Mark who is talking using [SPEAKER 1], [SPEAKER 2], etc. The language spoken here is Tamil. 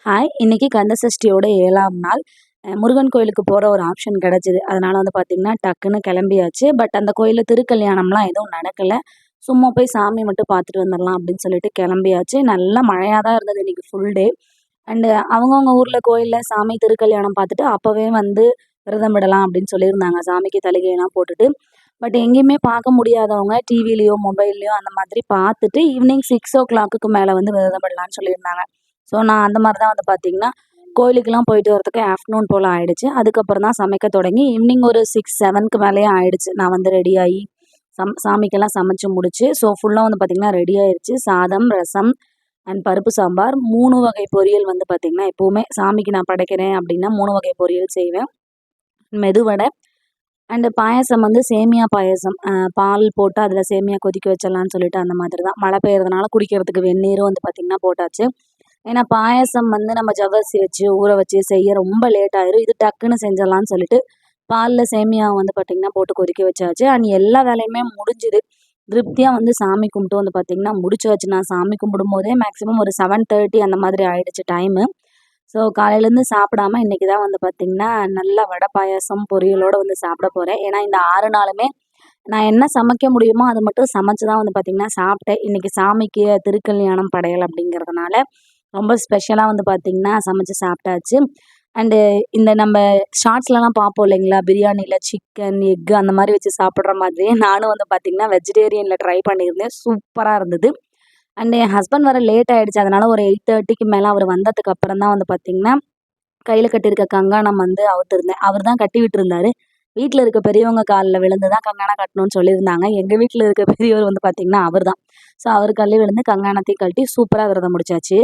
[SPEAKER 1] ஹாய்! இன்னைக்கு கந்த சஷ்டியோட 7ஆம் நாள். முருகன் கோயிலுக்கு போற ஒரு ஆப்ஷன் கிடைச்சது. அதனால வந்து பார்த்தீங்கன்னா, டக்குன்னு கிளம்பியாச்சு. பட் அந்த கோயில்ல திருக்கல்யாணம்லாம் எதுவும் நடக்கல. சும்மா போய் சாமி மட்டும் பார்த்துட்டு வந்துரலாம் அப்படின்னு சொல்லிட்டு கிளம்பியாச்சு. நல்ல மழையா தான் இருந்தது இன்னைக்கு ஃபுல் டே. அண்டு அவங்கவங்க ஊர்ல கோயில்ல சாமி திருக்கல்யாணம் பார்த்துட்டு, அப்பவே வந்து விரதம் விடலாம் அப்படின்னு சொல்லியிருந்தாங்க. சாமிக்கு தலிகையெல்லாம் போட்டுட்டு. பட் எங்கேயுமே பார்க்க முடியாதவங்க டிவிலயோ, மொபைல்லயோ அந்த மாதிரி பார்த்துட்டு ஈவினிங் 6:00க்கு மேல வந்து விரதம் விடலான்னு சொல்லியிருந்தாங்க. ஸோ, நான் அந்த மாரி தான் வந்து பார்த்தீங்கன்னா, கோயிலுக்கெல்லாம் போயிட்டு வரதுக்கு ஆஃப்டர்நூன் போல ஆயிடுச்சு. அதுக்கப்புறம் தான் சமைக்க தொடங்கி ஈவினிங் ஒரு 6, 7க்கு மேலயே ஆயிடுச்சு. நான் வந்து ரெடியாகி சாமிக்கெல்லாம் சமைச்சு முடிச்சு, ஸோ ஃபுல்லா வந்து பார்த்தீங்கன்னா ரெடி ஆயிருச்சு. சாதம், ரசம் அண்ட் பருப்பு சாம்பார், 3 வகை பொரியல் வந்து பார்த்தீங்கன்னா, எப்பவுமே சாமிக்கு நான் படைக்கிறேன் அப்டின்னா 3 வகை பொரியல் செய்வேன். மெதுவடை அண்ட் பாயாசம் வந்து சேமியா பாயாசம். பால் போட்டு அதில சேமியா கொதிக்க வச்சிடலான்னு சொல்லிட்டு அந்த மாதிரி தான். மழை பெய்யறதுனால குடிக்கிறதுக்கு வெந்நீரும் வந்து பார்த்தீங்கன்னா போட்டாச்சு. ஏன்னா பாயாசம் வந்து நம்ம ஜவ்வரிசி வச்சு, ஊற வச்சு செய்ய ரொம்ப லேட் ஆயிரும். இது டக்குன்னு செஞ்சிடலான்னு சொல்லிட்டு, பால்ல சேமியா வந்து பார்த்தீங்கன்னா, போட்டு கொதிக்க வச்சாச்சு. அண்ட் எல்லா வேலையுமே முடிஞ்சுது. திருப்தியா வந்து சாமி கும்பிட்டு வந்து பார்த்தீங்கன்னா, முடிச்சாச்சு. நான் சாமி கும்பிடும்போதே மேக்ஸிமம் ஒரு 7:30 அந்த மாதிரி ஆயிடுச்சு டைமு. ஸோ காலையிலேருந்து சாப்பிடாம இன்னைக்கு தான் வந்து பார்த்தீங்கன்னா, நல்லா வடை, பாயாசம், பொரியலோட வந்து சாப்பிட போறேன். ஏன்னா இந்த 6 நாளுமே நான் என்ன சமைக்க முடியுமோ, அத மட்டும் சமைச்சு தான் வந்து பார்த்தீங்கன்னா சாப்பிட்டேன். இன்னைக்கு சாமிக்கு திருக்கல்யாணம் படையல் அப்படிங்கிறதுனால, ரொம்ப ஸ்பெஷலா வந்து பார்த்தீங்கன்னா, சமைச்சு சாப்பிட்டாச்சு. அண்டு இந்த நம்ம ஷார்ட்ஸ்லலாம் பார்ப்போம் இல்லைங்களா? பிரியாணில சிக்கன், எக் அந்த மாரி வச்சு சாப்பிடுற மாதிரியே நானும் வந்து பார்த்தீங்கன்னா, வெஜிடேரியன்ல ட்ரை பண்ணியிருந்தேன். சூப்பரா இருந்தது. அண்ட் என் ஹஸ்பண்ட் வர லேட் ஆயிடுச்சு. அதனால ஒரு 8:30க்கு மேல அவரு வந்ததுக்கு அப்புறம் தான் வந்து பார்த்தீங்கன்னா, கையில கட்டியிருக்க கங்காணம் வந்து அவுத்திருந்தேன். அவரு தான் கட்டி விட்டுருந்தாரு. வீட்ல இருக்க பெரியவங்க கால்ல விழுந்து தான் கங்காணம் கட்டணும்னு சொல்லியிருந்தாங்க. எங்க வீட்ல இருக்க பெரியவர் வந்து பார்த்தீங்கன்னா, அவரு தான். ஸோ அவரு கால்லயே விழுந்து கங்காணத்தையும் கழட்டி சூப்பரா விரதம் முடிச்சாச்சு.